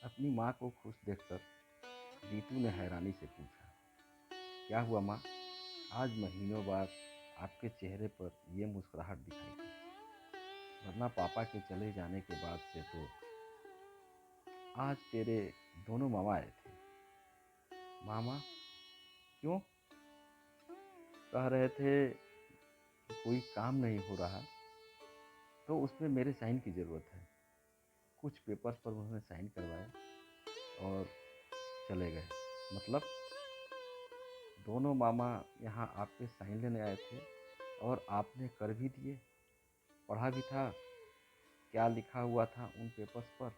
अपनी माँ को खुश देखकर रीतू ने हैरानी से पूछा, क्या हुआ माँ? आज महीनों बाद आपके चेहरे पर यह मुस्कुराहट दिखाई दी, वरना पापा के चले जाने के बाद से तो आज तेरे दोनों मामा आए थे। मामा? क्यों? कह रहे थे कि कोई काम नहीं हो रहा तो उसमें मेरे साइन की ज़रूरत है। कुछ पेपर्स पर उन्होंने साइन करवाए और चले गए। मतलब दोनों मामा यहाँ आपके साइन लेने आए थे और आपने कर भी दिए, पढ़ा भी था। क्या लिखा हुआ था उन पेपर्स पर?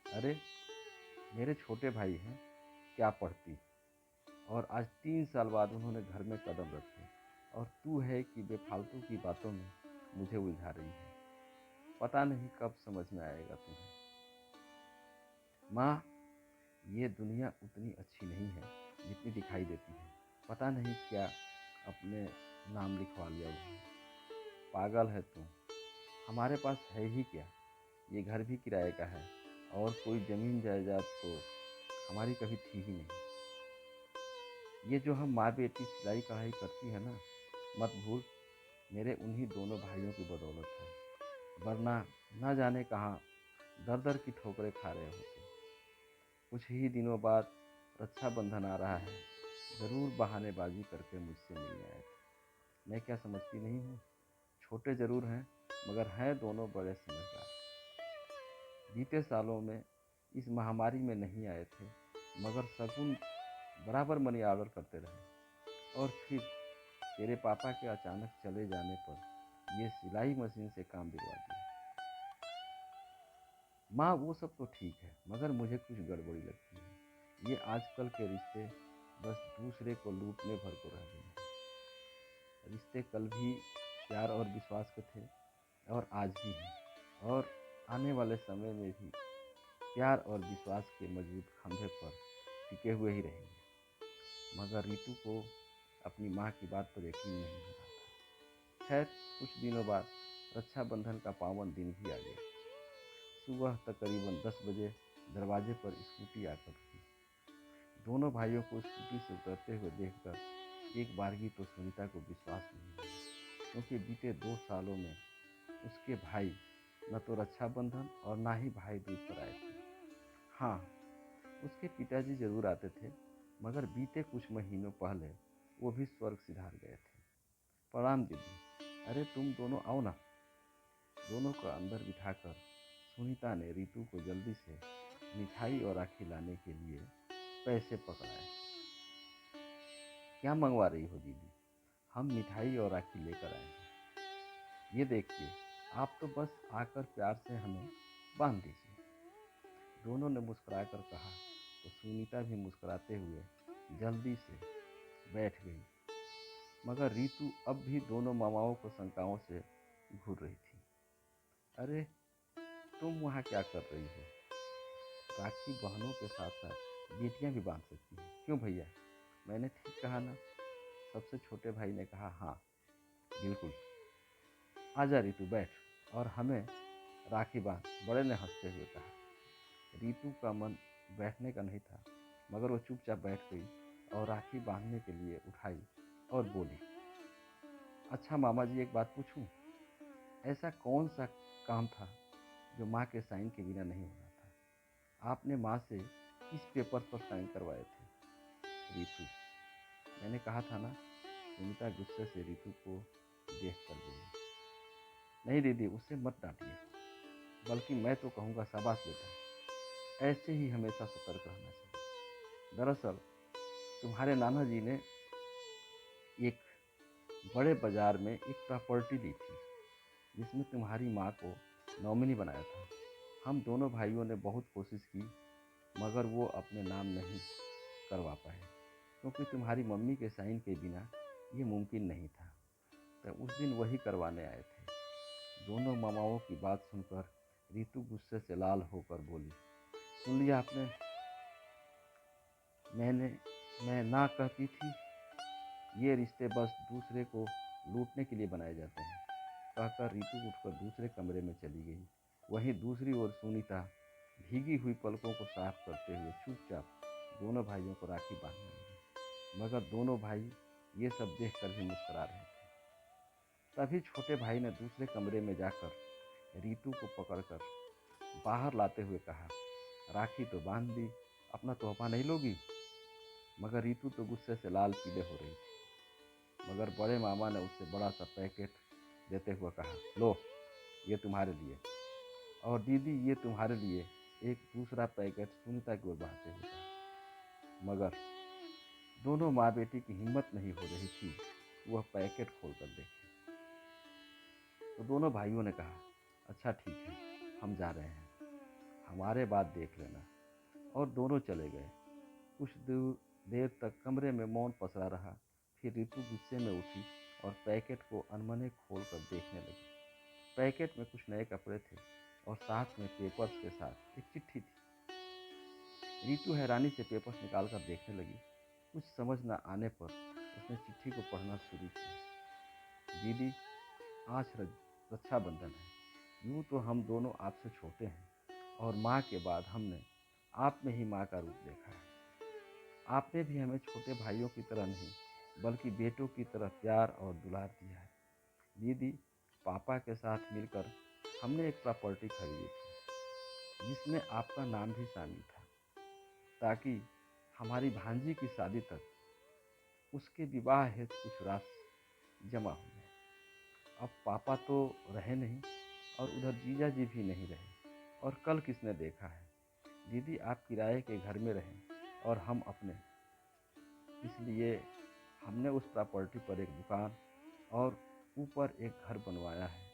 अरे मेरे छोटे भाई हैं, क्या पढ़ती। और आज 3 साल बाद उन्होंने घर में कदम रखे और तू है कि बेफालतू की बातों में मुझे उलझा रही है। पता नहीं कब समझ में आएगा तुम्हें। माँ, ये दुनिया उतनी अच्छी नहीं है जितनी दिखाई देती है। पता नहीं क्या अपने नाम लिखवा लिया उन्होंने। पागल है तुम। हमारे पास है ही क्या, ये घर भी किराए का है और कोई ज़मीन जायदाद तो हमारी कभी थी ही नहीं। ये जो हम माँ बेटी सिलाई कढ़ाई करती है ना, मत भूल, मेरे उन्हीं दोनों भाइयों की बदौलत है। वरना न जाने कहाँ दर दर की ठोकरें खा रहे होते। कुछ ही दिनों बाद रक्षाबंधन आ रहा है, ज़रूर बहानेबाजी करके मुझसे मिलने आए थे। मैं क्या समझती नहीं हूँ? छोटे ज़रूर हैं मगर हैं दोनों बड़े समझदार। बीते सालों में इस महामारी में नहीं आए थे मगर शगुन बराबर मनी ऑर्डर करते रहे। और फिर तेरे पापा के अचानक चले जाने पर ये सिलाई मशीन से काम दिलवा दिया। माँ, वो सब तो ठीक है मगर मुझे कुछ गड़बड़ी लगती है। ये आजकल के रिश्ते बस दूसरे को लूटने भर को रह गए हैं। रिश्ते कल भी प्यार और विश्वास के थे और आज भी हैं और आने वाले समय में भी प्यार और विश्वास के मजबूत खंभे पर टिके हुए ही रहेंगे। मगर रीतू को अपनी माँ की बात पर यकीन नहीं हो रहा था। खैर, कुछ दिनों बाद रक्षाबंधन का पावन दिन भी आ गया। सुबह तकरीबन 10 बजे दरवाजे पर स्कूटी आकर रुकी। दोनों भाइयों को स्कूटी से उतरते हुए देखकर एक बार भी तो सुनीता को विश्वास नहीं हुआ, क्योंकि बीते 2 सालों में उसके भाई न तो रक्षाबंधन और ना ही भाई दूज पर आए थे। हाँ, उसके पिताजी जरूर आते थे मगर बीते कुछ महीनों पहले वो भी स्वर्ग सिधार गए थे। प्रणाम दीदी। अरे तुम दोनों आओ ना। दोनों को अंदर बिठाकर सुनीता ने रीतू को जल्दी से मिठाई और राखी लाने के लिए पैसे पकड़ाए। क्या मंगवा रही हो दीदी? हम मिठाई और राखी लेकर आए हैं। ये देखिए, आप तो बस आकर प्यार से हमें बांध दीजिए। दोनों ने मुस्कुराकर कहा तो सुनीता भी मुस्कुराते हुए जल्दी से बैठ गई। मगर रीतू अब भी दोनों मामाओं को शंकाओं से घूर रही थी। अरे तुम वहाँ क्या कर रही हो? राखी बहनों के साथ साथ बेटियां भी बांध सकती हैं, क्यों भैया? मैंने ठीक कहा ना? सबसे छोटे भाई ने कहा, हाँ बिल्कुल। आजा रीतू, बैठ और हमें राखी बांध, बड़े ने हंसते हुए कहा। रीतू का मन बैठने का नहीं था मगर वो चुपचाप बैठ गई और राखी बांधने के लिए उठाई और बोली, अच्छा मामा जी, एक बात पूछूं? ऐसा कौन सा काम था जो माँ के साइन के बिना नहीं हो रहा था? आपने माँ से किस पेपर पर साइन करवाए थे? रीतू, मैंने कहा था ना। सुनीता गुस्से से रीतू को देख कर बोली। नहीं दीदी, उसे मत डांटिए, बल्कि मैं तो कहूँगा शाबाश बेटा, ऐसे ही हमेशा सतर्क रहना चाहिए। दरअसल तुम्हारे नाना जी ने एक बड़े बाजार में एक प्रॉपर्टी ली थी जिसमें तुम्हारी माँ को नॉमिनी बनाया था। हम दोनों भाइयों ने बहुत कोशिश की मगर वो अपने नाम नहीं करवा पाए, क्योंकि तुम्हारी मम्मी के साइन के बिना ये मुमकिन नहीं था। तो उस दिन वही करवाने आए थे। दोनों मामाओं की बात सुनकर रीतू गुस्से से लाल होकर बोली, सुन लिया आपने? मैंने मैं ना कहती थी, ये रिश्ते बस दूसरे को लूटने के लिए बनाए जाते हैं। कहकर रीतू उठकर दूसरे कमरे में चली गई। वहीं दूसरी ओर सुनीता भीगी हुई पलकों को साफ करते हुए चुपचाप दोनों भाइयों को राखी बांधने लगे। मगर दोनों भाई ये सब देखकर भी मुस्कुरा रहे थे। तभी छोटे भाई ने दूसरे कमरे में जाकर रीतू को पकड़कर बाहर लाते हुए कहा, राखी तो बांध दी, अपना तोहफा नहीं लोगी? मगर रीतू तो गुस्से से लाल पीले हो रही थी। मगर बड़े मामा ने उसे बड़ा सा पैकेट देते हुए कहा, लो ये तुम्हारे लिए, और दीदी ये तुम्हारे लिए। एक दूसरा पैकेट सुनीता की ओर बढ़ाते हुए कहा। मगर दोनों माँ बेटी की हिम्मत नहीं हो रही थी कि वह पैकेट खोल कर देखे। तो दोनों भाइयों ने कहा, अच्छा ठीक है, हम जा रहे हैं, हमारे बाद देख लेना। और दोनों चले गए। कुछ देर तक कमरे में मौन पसरा रहा। फिर ऋतु गुस्से में उठी और पैकेट को अनमने खोल कर देखने लगी। पैकेट में कुछ नए कपड़े थे और साथ में पेपर्स के साथ एक चिट्ठी थी। ऋतु हैरानी से पेपर्स निकाल कर देखने लगी। कुछ समझ न आने पर उसने चिट्ठी को पढ़ना शुरू किया। दीदी, आज रक्षाबंधन है। यूँ तो हम दोनों आपसे छोटे हैं और माँ के बाद हमने आप में ही माँ का रूप देखा है। आपने भी हमें छोटे भाइयों की तरह नहीं बल्कि बेटों की तरह प्यार और दुलार दिया है। दीदी, पापा के साथ मिलकर हमने एक प्रॉपर्टी खरीदी थी जिसमें आपका नाम भी शामिल था, ताकि हमारी भांजी की शादी तक उसके विवाह हेतु कुछ राशि जमा हो जाए। अब पापा तो रहे नहीं और उधर जीजा जी भी नहीं रहे, और कल किसने देखा है दीदी आप किराए के घर में रहें और हम अपने। इसलिए हमने उस प्रॉपर्टी पर एक दुकान और ऊपर एक घर बनवाया है,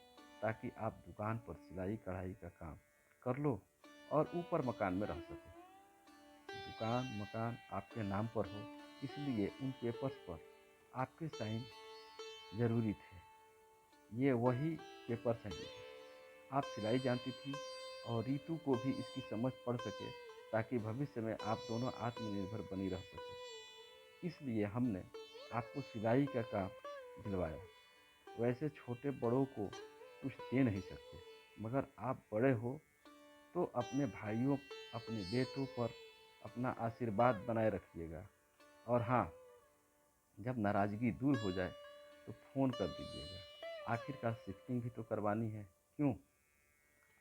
ताकि आप दुकान पर सिलाई कढ़ाई का काम कर लो और ऊपर मकान में रह सको। दुकान मकान आपके नाम पर हो, इसलिए उन पेपर्स पर आपके साइन ज़रूरी थे। ये वही पेपर्स हैं दीदी। आप सिलाई जानती थी और रीतू को भी इसकी समझ पड़ सके, ताकि भविष्य में आप दोनों आत्मनिर्भर बनी रह सकें। इसलिए हमने आपको सिलाई का काम दिलवाया। वैसे छोटे बड़ों को कुछ दे नहीं सकते, मगर आप बड़े हो तो अपने भाइयों अपने बेटों पर अपना आशीर्वाद बनाए रखिएगा। और हाँ, जब नाराज़गी दूर हो जाए तो फ़ोन कर दीजिएगा। आखिरकार शिफ्टिंग भी तो करवानी है, क्यों?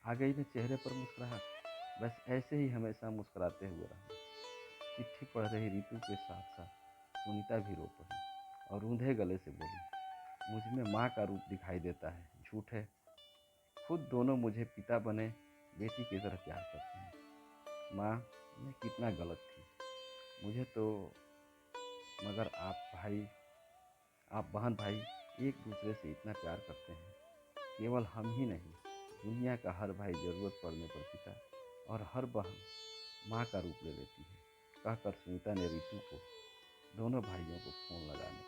आ गई ना चेहरे पर मुस्कुराहट। बस ऐसे ही हमेशा मुस्कुराते हुए रहना। चिट्ठी पढ़ रही ऋतु के साथ साथ सुनीता भी रो पड़ी और रूंधे गले से बोली, मुझ में माँ का रूप दिखाई देता है, झूठ है। खुद दोनों मुझे पिता बने बेटी की तरह प्यार करते हैं। माँ, मैं कितना गलत थी मुझे तो। मगर आप बहन भाई एक दूसरे से इतना प्यार करते हैं। केवल हम ही नहीं, दुनिया का हर भाई ज़रूरत पड़ने पर पिता और हर बहन माँ का रूप ले लेती है, कहकर सुनीता ने ऋतु को दोनों भाइयों को फ़ोन लगाने